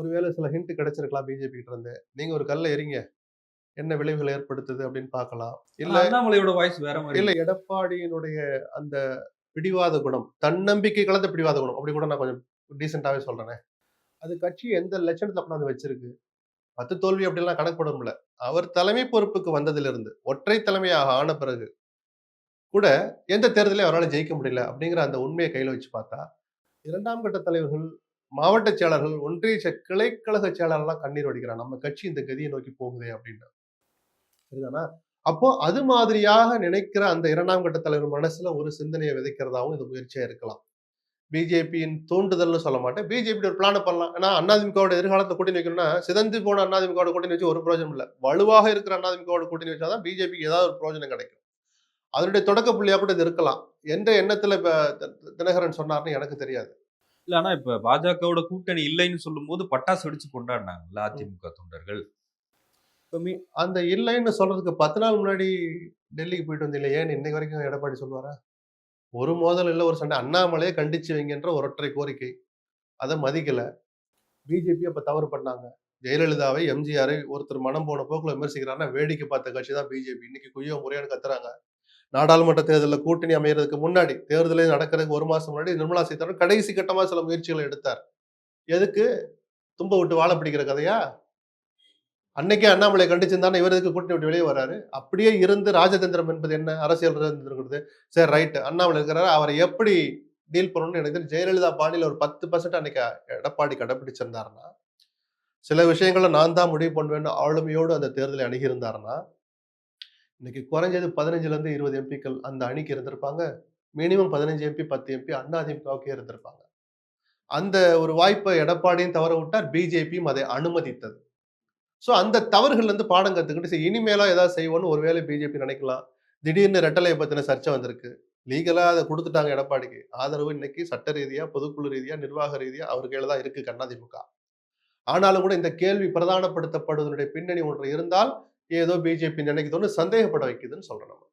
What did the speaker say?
ஒருவேளை சில hint கிடைச்சிருக்கலாம் BJP கிட்ட இருந்து. நீங்க ஒரு கல்ல எறிங்க. என்ன விளைவுகள் ஏற்படுத்துது அப்படின்னு பார்க்கலாம். ஆனா இல்ல அண்ணாமலையோட வாய்ஸ் வேற மாரி இல்ல இருக்கு. எடப்பாடியினுடைய அந்த பிடிவாத குணம், தன்னம்பிக்கை கலந்த பிடிவாத குணம். அப்படி கூட நான் கொஞ்சம் டீசென்ட்டாவே சொல்றேனே. அது கட்சிய எந்த லட்சணத்துல கொண்டாந்து வச்சிருக்கு. 10 தோல்வி அப்படிலாம் கணக்கு போட முடியல. அவர் தலைமை பொறுப்புக்கு வந்ததிலிருந்து, ஒற்றை தலைமையாக ஆன பிறகு கூட எந்த தேர்தலையும் அவரால ஜெயிக்க முடியல அப்படிங்கிற அந்த உண்மைய கையில வச்சு பார்த்தா, 2ஆம் கட்ட தலைவர்கள், மாவட்ட செயலர்கள், ஒன்றிய கிளைக்கழக செயலாளர்லாம் கண்ணீர் வடிக்கிறாங்க. நம்ம கட்சி இந்த கதியை நோக்கி போகுதே அப்படின்னு. சரிதானா? அப்போ அது மாதிரியாக நினைக்கிற அந்த 2ஆம் கட்ட தலைவர் மனசுல ஒரு சிந்தனைய விதைக்கிறதாவும் இது முயற்சியா இருக்கலாம். பிஜேபியின் தூண்டுதல்னு சொல்ல மாட்டேன். பிஜேபி ஒரு பிளான பண்ணலாம். ஏன்னா அதிமுகவோட எதிர்காலத்துல கூட்டணி வைக்கணும்னா, சிதைந்து போன அதிமுகவோட கூட்டணி வச்சு ஒரு பிரயோஜனம் இல்ல. வலுவாக இருக்கிற அதிமுகவோட கூட்டணி வச்சா தான் பிஜேபிக்கு ஏதாவது ஒரு பிரயோஜனம் கிடைக்கும். அதனுடைய தொடக்க புள்ளியா கூட இது இருக்கலாம். எந்த எண்ணத்துல இப்ப தினகரன் சொன்னார்ன்னு எனக்கு தெரியாது. இல்ல ஆனா இப்ப பாஜகவோட கூட்டணி இல்லைன்னு சொல்லும்போது பட்டாசு வெடிச்சு கொண்டாடுனாங்கல்ல ம். அதிமுக தொண்டர்கள். இப்ப அந்த இல்லைன்னு சொல்றதுக்கு 10 நாள் முன்னாடி டெல்லிக்கு போயிட்டு வந்தீங்களே, ஏன்னு இன்னைக்கு வரைக்கும் எடப்பாடி சொல்லுவாரா? ஒரு மோதல் இல்ல, ஒரு சண்டை. அண்ணாமலைய கண்டிச்சு வைங்கன்ற ஒரு ஒற்றை கோரிக்கை. அத மதிக்கல. பிஜேபி அப்ப தவறு பண்ணாங்க. ஜெயலலிதாவை, எம்ஜிஆரை ஒருத்தர் மனம் போன போக்குல விமர்சிக்கிறார்ன்னா, வேடிக்கை பார்த்த கட்சி தான் பிஜேபி. இன்னைக்கு குய்யோ முறையோன்னு கத்துறாங்க. நாடாளுமன்ற தேர்தல்ல கூட்டணி அமையறதுக்கு முன்னாடி, தேர்தலே நடக்கிறதுக்கு 1 மாசம் முன்னாடி நிர்மலா சீதாராமன் கடைசி கட்டமா சில முயற்சிகள எடுத்தார். எதுக்கு? தும்ப விட்டு வாழ பிடிக்கிற கதையா? அன்னைக்கே அண்ணாமலை கண்டிச்சிருந்தாருன்னா, இவரு எதுக்கு கூட்டணி விட்டு வெளிய வராரு? அப்படியே இருந்து ராஜதந்திரம் என்பது என்ன? அரசியல் ராஜதந்திரம்ங்கிறது. சரி ரைட். அண்ணாமலை இருக்கிறாரு. அவர எப்படி டீல் பண்ணணும்னு எனக்கு தெரிஞ்சு ஜெயலலிதா பாணியில ஒரு 10% அன்னைக்கு எடப்பாடி கடைபிடிச்சிருந்தாருன்னா, சில விஷயங்கள நான் தான் முடிவு பண்ணுவேன்னு ஆளுமையோடு அந்த தேர்தலை அணுகியிருந்தாருன்னா, இன்னைக்கு குறைஞ்சது 15லருந்து 20 எம்பிக்கள் அந்த அணிக்கு இருந்திருப்பாங்க. மினிமம் 15 எம்பி, 10 எம்பி அதிமுகவுக்கே இருந்திருப்பாங்க. அந்த ஒரு வாய்ப்ப எடப்பாடியும் தவற விட்டார். பிஜேபியும் அதை அனுமதித்தது. சோ அந்த தவறுகள்ல இருந்து பாடம் கத்துக்கிட்டு, சரி இனிமேலா ஏதாவது செய்வோம்னு ஒருவேளை பிஜேபி நினைக்கலாம். திடீர்னு ரெட்டலைய பத்தின சர்ச்சை வந்திருக்கு. லீகலா அத குடுத்துட்டாங்க எடப்பாடிக்கு. ஆதரவு இன்னைக்கு சட்ட ரீதியா, பொதுக்குழு ரீதியா, நிர்வாக ரீதியா அவர் கையில தான் இருக்கு அதிமுக. ஆனாலும் கூட இந்த கேள்வி பிரதானப்படுத்தப்படுவதனுடைய பின்னணி ஒன்று இருந்தால், ஏதோ பிஜேபி நினைக்குதோன்னு சந்தேகப்பட வைக்குதுன்னு சொல்றேன் நம்ம.